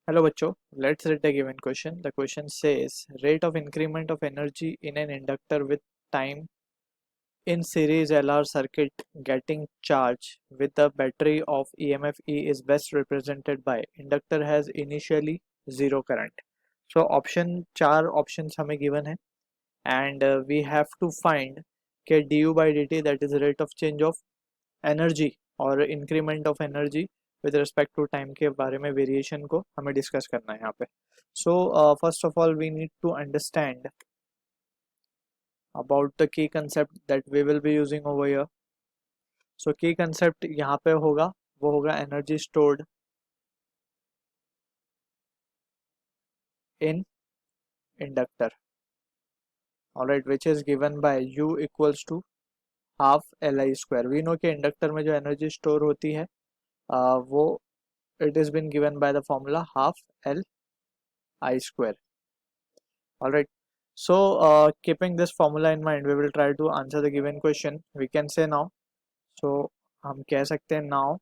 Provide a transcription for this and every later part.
Hello bachcho, let's read the given question. The question says rate of increment of energy in an inductor with time in series LR circuit getting charged with the battery of EMF E is best represented by inductor has initially zero current. So option चार options हमें given है and we have to find के du by dt that is rate of change of energy और increment of energy with respect to time के बारे में variation को हमें डिस्कस करना है यहाँ पे. So first of all we need to understand about the key concept that we will be using over here. So key concept यहाँ पे होगा वो होगा energy stored in inductor, alright, which is given by U equals to half Li square. We know कि inductor में जो energy store होती है वो it is been given by the formula half Li square. Alright, so keeping this formula in mind we will try to answer the given question. We can say now, so हम कह सकते हैं now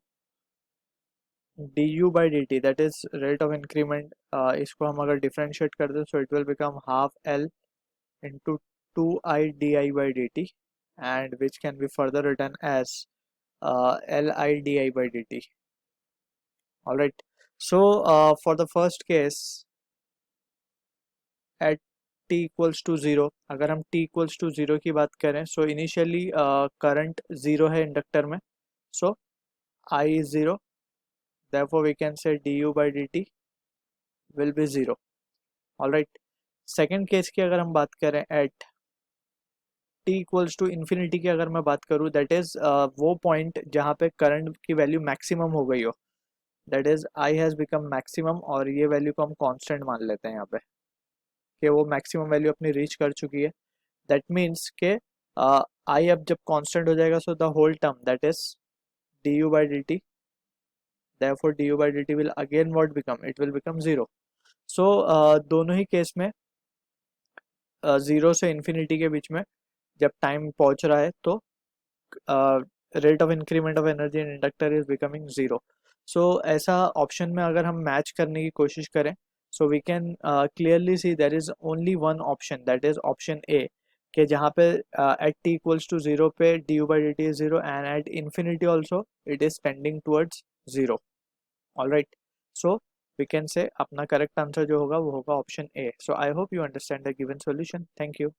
du by dt that is rate of increment, इसको हम अगर differentiate कर दें so it will become half L into 2I di by dt and which can be further written as Li di by dt. Alright, so for the first case at t equals to zero, अगर हम t equals to zero की बात करें so initially current zero है inductor में, so I is zero, therefore we can say du by dt will be zero. Alright, second case की अगर हम बात करें at t equals to infinity की अगर मैं बात करूँ दैट इज वो पॉइंट जहाँ पे करंट की वैल्यू मैक्सिमम हो गई हो, that is I has become maximum और ये वैल्यू को हम कांस्टेंट मान लेते हैं यहाँ पे कि वो मैक्सिमम वैल्यू अपनी रीच कर चुकी है. दैट मीन्स के आई अब जब कांस्टेंट हो जाएगा so the whole term that is du by dt, therefore du by dt will again what become, it will become zero. So दोनों ही केस में जीरो से इन्फिनिटी के बीच में जब टाइम पहुंच रहा है तो rate of increment of energy in inductor is becoming zero. So ऐसा ऑप्शन में अगर हम मैच करने की कोशिश करें so we can clearly see there is only one option that is option A कि जहाँ पे at t equals to zero पे d by d t is zero and at infinity also it is tending towards zero. Alright, so we can say अपना correct answer जो होगा वो होगा option A. So I hope you understand the given solution. Thank you.